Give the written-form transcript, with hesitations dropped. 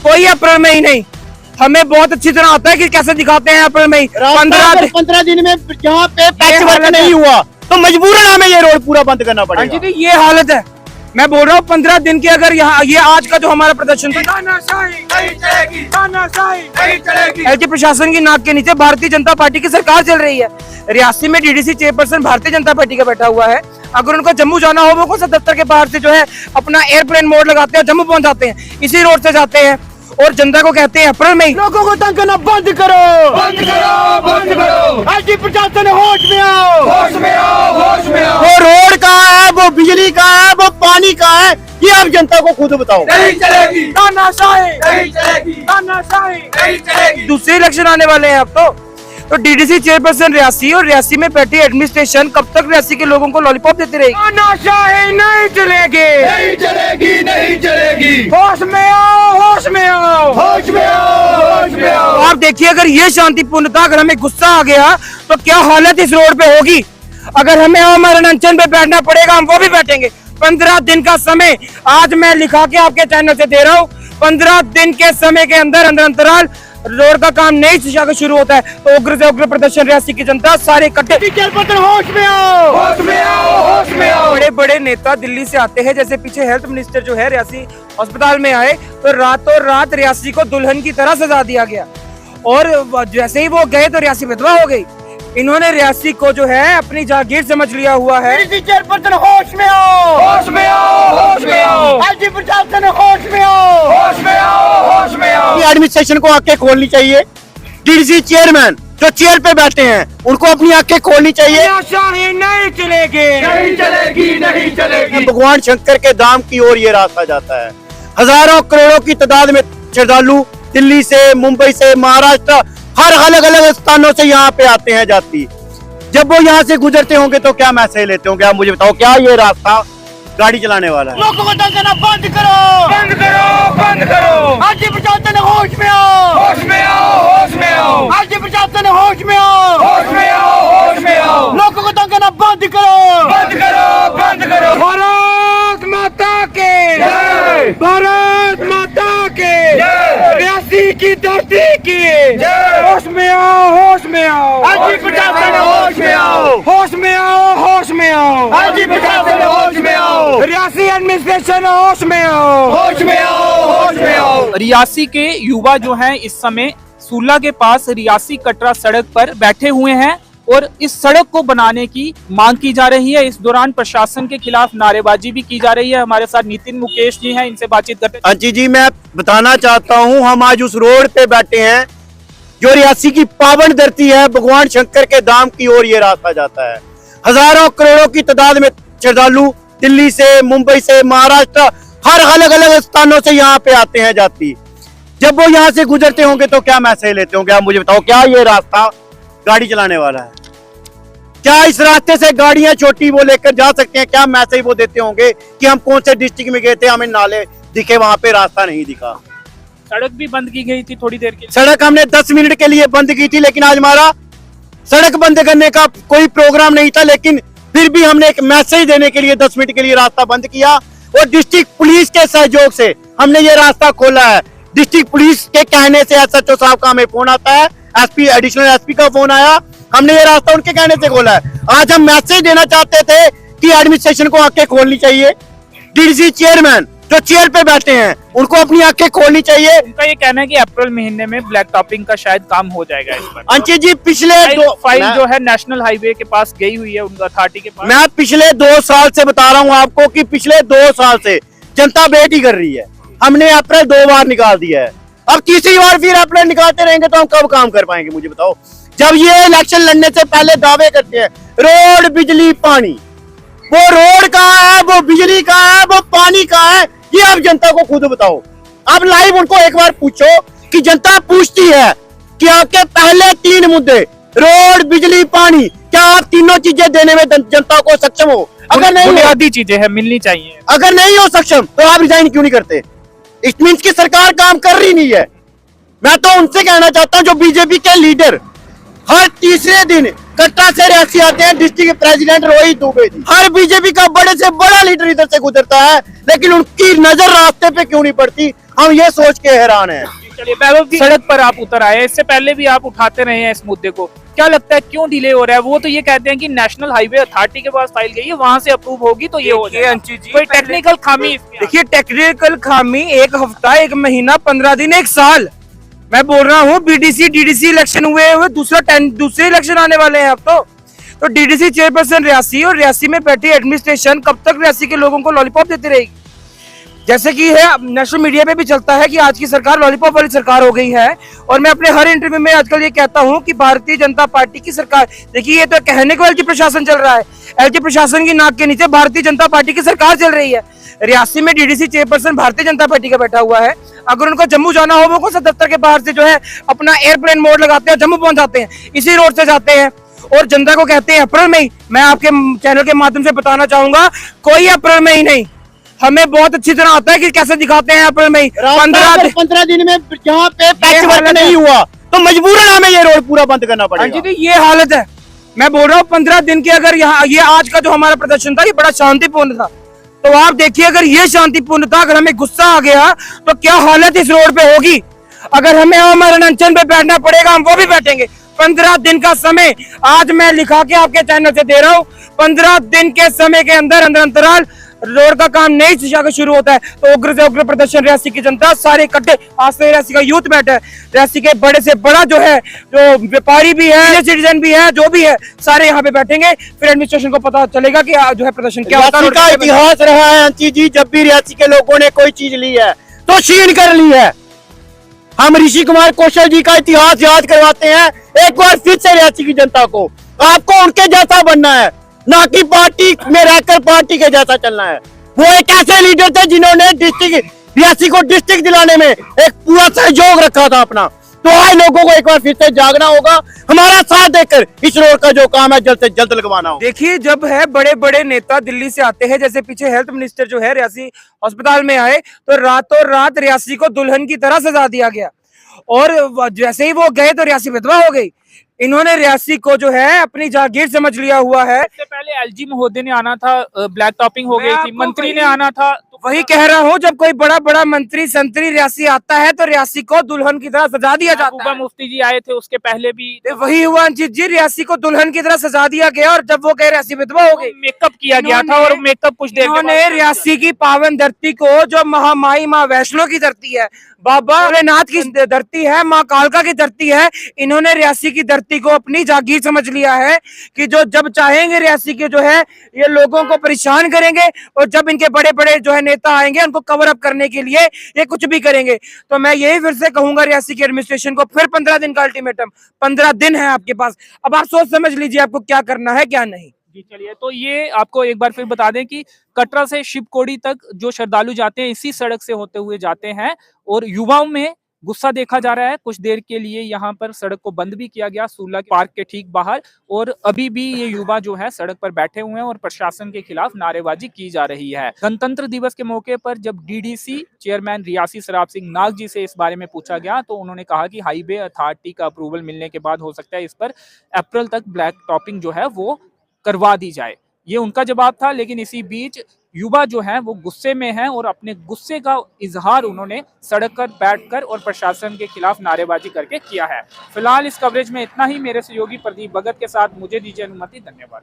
कोई अप्रैल मई नहीं। हमें बहुत अच्छी तरह आता है कि कैसे दिखाते हैं अप्रैल मई। 15 दिन में जहाँ पे पैच वर्क नहीं हुआ तो मजबूरन हमें ये रोड पूरा बंद करना पड़ेगा। तो ये हालत है। मैं बोल रहा हूँ 15 दिन के अगर यहाँ ये आज का जो हमारा प्रदर्शन था, एलजी प्रशासन की नाक के नीचे भारतीय जनता पार्टी की सरकार चल रही है। रियासी में DDC chairperson Bharatiya Janata party का बैठा हुआ है। अगर उनको जम्मू जाना हो वो कौन सा दफ्तर के बाहर से जो है अपना एयरप्लेन मोड लगाते हैं, जम्मू पहुंच जाते हैं, इसी रोड से जाते हैं और जनता को कहते हैं अप्रैल मई। लोगों को तंग करना बंद करो, बंद करो, बंद करो। एलजी प्रशासन होश में आओ, होश में आओ, होश में आओ। वो रोड कहाँ है, वो बिजली कहाँ है, वो पानी कहाँ है, ये आप जनता को खुद बताओ। नहीं चलेगी तानाशाही, नहीं चलेगी तानाशाही, नहीं चलेगी। दूसरे इलेक्शन आने वाले हैं अब तो डीडीसी चेयरपर्सन रियासी और रियासी में बैठी एडमिनिस्ट्रेशन कब तक रियासी के लोगों को लॉलीपॉप देती रहेगी? तानाशाही नहीं चलेगी, नहीं चलेगी, नहीं चलेगी। होश में आओ, होश में आओ, होश में आओ, होश में आओ। आप देखिए अगर ये शांतिपूर्ण था, अगर हमें गुस्सा आ गया तो क्या हालत इस रोड पे होगी। अगर हमें हमारे अनशन पे बैठना पड़ेगा हम वो भी बैठेंगे। 15 दिन का समय आज मैं लिखा के आपके चैनल से दे रहा हूँ। 15 दिन के समय के अंदर अंतराल रोड का काम नई दिशा का शुरू होता है तो उग्र से उग्र प्रदर्शन रियासी की जनता सारे इकट्ठे। होश में आओ, होश में आओ, होश में आओ। बड़े बड़े नेता दिल्ली से आते हैं, जैसे पीछे हेल्थ मिनिस्टर जो है रियासी अस्पताल में आए तो रातों रात रियासी को दुल्हन की तरह सजा दिया गया और जैसे ही वो गए तो रियासी विधवा हो गई। इन्होंने रियासी को जो है अपनी जागीर समझ लिया हुआ है। चेयरपर्सन होश में आओ, होश में आओ, होश में आओ। एलजी प्रशासन होश में आओ, होश में आओ, होश में आओ। एडमिनिस्ट्रेशन को आंखें खोलनी चाहिए। डीडीसी चेयरमैन जो चेयर पे बैठे हैं उनको अपनी आंखें खोलनी चाहिए। नहीं चलेगी, नहीं चलेगी, नहीं चलेगी। भगवान शंकर के धाम की ओर ये रास्ता जाता है। हजारों करोड़ों की तादाद में श्रद्धालु दिल्ली से, मुंबई से, महाराष्ट्र, हर अलग अलग स्थानों से यहाँ पे आते हैं जाती। जब वो यहाँ से गुजरते होंगे तो क्या मैसेज लेते होंगे आप मुझे बताओ। क्या ये रास्ता गाड़ी चलाने वाला है? लोगों को तंग करना बंद करो, बंद करो, बंद करो। एलजी प्रशासन होश में आओ, होश में आओ, होश में आओ। एलजी प्रशासन होश में आओ, होश में आओ, होश में आओ। लोगों को तंग करना बंद करो, बंद करो, बंद करो। भारत माता के जय, भारत माता के जय, रियासी की धरती की जय। होश में आओ, होश में आओ। एलजी प्रशासन होश में आओ, होश में आओ, होश में आओ। एलजी प्रशासन होश में आओ, रियासी एडमिनिस्ट्रेशन होश में आओ, होश में आओ, होश में आओ। रियासी के युवा जो हैं इस समय सूला के पास रियासी कटरा सड़क पर बैठे हुए हैं और इस सड़क को बनाने की मांग की जा रही है। इस दौरान प्रशासन के खिलाफ नारेबाजी भी की जा रही है। हमारे साथ नितिन मुकेश जी हैं, इनसे बातचीत करते हैं। अंची जी मैं बताना चाहता हूँ हम आज उस रोड पे बैठे हैं जो रियासी की पावन धरती है। भगवान शंकर के धाम की ओर ये रास्ता जाता है। हजारों करोड़ों की तादाद में श्रद्धालु दिल्ली से, मुंबई से, महाराष्ट्र, हर अलग अलग स्थानों से यहाँ पे आते हैं जाती। जब वो यहाँ से गुजरते होंगे तो क्या मैसेज लेते होंगे आप मुझे बताओ। क्या ये रास्ता गाड़ी चलाने वाला है? क्या इस रास्ते से गाड़ियां छोटी वो लेकर जा सकते हैं? क्या मैसेज वो देते होंगे कि हम कौन से डिस्ट्रिक्ट में गए थे, हमें नाले दिखे, वहां पे रास्ता नहीं दिखा। सड़क भी बंद की गई थी थोड़ी देर के लिए। सड़क हमने 10 मिनट के लिए बंद की थी लेकिन आज हमारा सड़क बंद करने का कोई प्रोग्राम नहीं था, लेकिन फिर भी हमने एक मैसेज देने के लिए 10 मिनट के लिए रास्ता बंद किया और डिस्ट्रिक्ट पुलिस के सहयोग से हमने ये रास्ता खोला है। डिस्ट्रिक्ट पुलिस के कहने से एसएचओ साहब का हमें फोन आता है, एसपी एडिशनल एसपी का फोन आया, हमने ये रास्ता उनके कहने से खोला है। आज हम मैसेज देना चाहते थे कि एडमिनिस्ट्रेशन को आंखें खोलनी चाहिए। डीडीसी चेयरमैन जो चेयर पे बैठे हैं उनको अपनी आंखें खोलनी चाहिए। उनका ये कहना है कि अप्रैल महीने में ब्लैक टॉपिंग का शायद काम हो जाएगा इस पर। अंची जी पिछले फाइल जो है नेशनल हाईवे के पास गई हुई है, उनका अथॉरिटी के पास। मैं पिछले 2 साल से बता रहा हूँ आपको कि पिछले 2 साल से जनता वेट ही कर रही है। हमने अप्रैल 2 बार निकाल दिया है, अब तीसरी बार फिर अप्रैल निकालते रहेंगे तो हम कब काम कर पाएंगे मुझे बताओ। जब ये इलेक्शन लड़ने से पहले दावे करते हैं रोड, बिजली, पानी, वो रोड कहाँ है, वो बिजली कहाँ है, वो पानी कहाँ है, ये आप जनता को खुद बताओ। आप लाइव उनको एक बार पूछो कि जनता पूछती है कि आपके पहले 3 मुद्दे रोड, बिजली, पानी, क्या आप तीनों चीजें देने में जनता को सक्षम हो? अगर नहीं, बुनियादी चीजें हैं, मिलनी चाहिए। अगर नहीं हो सक्षम तो आप रिजाइन क्यों नहीं करते? इट मींस की सरकार काम कर रही नहीं है। मैं तो उनसे कहना चाहता हूं जो बीजेपी के लीडर हर तीसरे दिन कटरा से रियासी आते हैं डिस्ट्रिक्ट प्रेसिडेंट रोहित दुबे जी। हर बीजेपी का बड़े से बड़ा लीडर इधर से गुजरता है, लेकिन उनकी नजर रास्ते पे क्यों नहीं पड़ती, हम ये सोच के हैरान हैं। चलिए वैभव जी, सड़क पर आप उतर आए, इससे पहले भी आप उठाते रहे हैं इस मुद्दे को, क्या लगता है क्यों डिले हो रहा है? वो तो ये कहते हैं कि नेशनल हाईवे अथॉरिटी के पास फाइल गई है, वहां से अप्रूव होगी तो ये हो जाएगा। अंशी जी, कोई टेक्निकल खामी? देखिए टेक्निकल खामी 1 हफ्ता 1 महीना 15 दिन 1 साल, मैं बोल रहा हूँ बीडीसी डीडीसी इलेक्शन हुए दूसरे इलेक्शन आने वाले हैं अब तो डीडीसी चेयरपर्सन रियासी और रियासी में बैठी एडमिनिस्ट्रेशन कब तक रियासी के लोगों को लॉलीपॉप देती रहेगी? जैसे कि है नेशनल मीडिया पे भी चलता है कि आज की सरकार लॉलीपॉप वाली सरकार हो गई है, और मैं अपने हर इंटरव्यू में आजकल ये कहता हूं कि भारतीय जनता पार्टी की सरकार, देखिए ये तो कहने को एलजी प्रशासन चल रहा है, एलजी प्रशासन की नाक के नीचे भारतीय जनता पार्टी की सरकार चल रही है। रियासी में DDC chairperson Bharatiya Janata party का बैठा हुआ है, अगर उनको जम्मू जाना हो वो कौन सा दफ्तर के बाहर से जो है अपना एयरप्लेन मोड लगाते हैं, जम्मू पहुंच जाते हैं, इसी रोड से जाते हैं और जनता को कहते हैं अप्रैल में ही। मैं आपके चैनल के माध्यम से बताना चाहूंगा, कोई अप्रैल में ही नहीं, हमें बहुत अच्छी तरह आता है कि कैसे दिखाते हैं अप्रैल में ही। 15 दिन में जहाँ पे पैच वर्क नहीं हुआ तो मजबूरन हमें ये रोड पूरा बंद करना पड़ेगा। जी ये हालत है, मैं बोल रहा हूँ 15 दिन के अगर यहाँ ये आज का जो हमारा प्रदर्शन था ये बड़ा शांतिपूर्ण था, तो आप देखिए अगर ये शांतिपूर्ण था, अगर हमें गुस्सा आ गया तो क्या हालत इस रोड पे होगी। अगर हमें अमर अनशन पे बैठना पड़ेगा हम वो भी बैठेंगे। 15 दिन का समय आज मैं लिखा के आपके चैनल से दे रहा हूँ, 15 दिन के समय के अंदर अंतराल रोड का काम नई दिशा का शुरू होता है तो उग्र से उग्र प्रदर्शन रियासी की जनता सारे इकट्ठे, आज से रियासी का यूथ बैठा है, रियासी के बड़े से बड़ा जो है जो व्यापारी भी है, सिटीजन भी है, जो भी है सारे यहाँ पे बैठेंगे, फिर एडमिनिस्ट्रेशन को पता चलेगा कि जो है प्रदर्शन क्या होता है। का इतिहास रहा है अंशी जी, जब भी रियासी के लोगों ने कोई चीज ली है तो छीन कर ली है। हम ऋषि कुमार कौशल जी का इतिहास याद करवाते हैं एक बार फिर से रियासी की जनता को, आपको उनके जैसा बनना है, ना कि पार्टी में रहकर पार्टी के जैसा चलना है। वो एक ऐसे लीडर थे जिन्होंने डिस्ट्रिक्ट रियासी को डिस्ट्रिक्ट दिलाने में एक पूरा सहयोग रखा था अपना, तो आज लोगों को एक बार फिर से जागना होगा, हमारा साथ देकर इस रोड का जो काम है जल्द से जल्द लगवाना होगा। देखिए जब है बड़े बड़े नेता दिल्ली से आते हैं, जैसे पीछे हेल्थ मिनिस्टर जो है रियासी अस्पताल में आए तो रातों रात रियासी को दुल्हन की तरह सजा दिया गया, और जैसे ही वो गए तो रियासी विधवा हो गई। इन्होंने रियासी को जो है अपनी जागीर समझ लिया हुआ है। इससे पहले एलजी महोदय ने आना था, ब्लैक टॉपिंग हो गई थी, मंत्री ने आना था, तो वही कह रहा हूँ जब कोई बड़ा बड़ा मंत्री संतरी रियासी आता है तो रियासी को दुल्हन की तरह सजा दिया जाता है। मुफ्ती जी आए थे उसके पहले भी वही हुआ जी, रियासी को दुल्हन की तरह सजा दिया गया, और जब वो गए रियासी विधवा हो गई, मेकअप किया गया था, और मेकअप कुछ देर के बाद रियासी की पावन धरती को, जो महामाई माँ वैष्णो की धरती है, बाबा भोलेनाथ की धरती है, माँ कालका की धरती है, इन्होंने रियासी की धरती को अपनी जागीर समझ लिया है कि जो जब चाहेंगे रियासी के जो है ये लोगों को परेशान करेंगे, और जब इनके बड़े बड़े जो है नेता आएंगे उनको कवर अप करने के लिए ये कुछ भी करेंगे। तो मैं यही फिर से कहूंगा रियासी की एडमिनिस्ट्रेशन को, फिर 15 दिन का अल्टीमेटम, 15 दिन है आपके पास, अब आप सोच समझ लीजिए आपको क्या करना है क्या नहीं। जी चलिए, तो ये आपको एक बार फिर बता दें कि कटरा से शिवकोड़ी तक जो श्रद्धालु जाते हैं इसी सड़क से होते हुए जाते हैं, और युवाओं में गुस्सा देखा जा रहा है। कुछ देर के लिए यहाँ पर सड़क को बंद भी किया गया सूला पार्क के ठीक बाहर, और अभी भी ये युवा जो है सड़क पर बैठे हुए हैं और प्रशासन के खिलाफ नारेबाजी की जा रही है। गणतंत्र दिवस के मौके पर जब डीडीसी चेयरमैन रियासी शराब सिंह नाग जी से इस बारे में पूछा गया तो उन्होंने कहा कि हाईवे अथॉरिटी का अप्रूवल मिलने के बाद हो सकता है इस पर अप्रैल तक ब्लैक टॉपिंग जो है वो करवा दी जाए, ये उनका जवाब था। लेकिन इसी बीच युवा जो हैं वो गुस्से में हैं, और अपने गुस्से का इजहार उन्होंने सड़क पर बैठकर और प्रशासन के खिलाफ नारेबाजी करके किया है। फिलहाल इस कवरेज में इतना ही। मेरे सहयोगी प्रदीप भगत के साथ मुझे दीजिए अनुमति, धन्यवाद।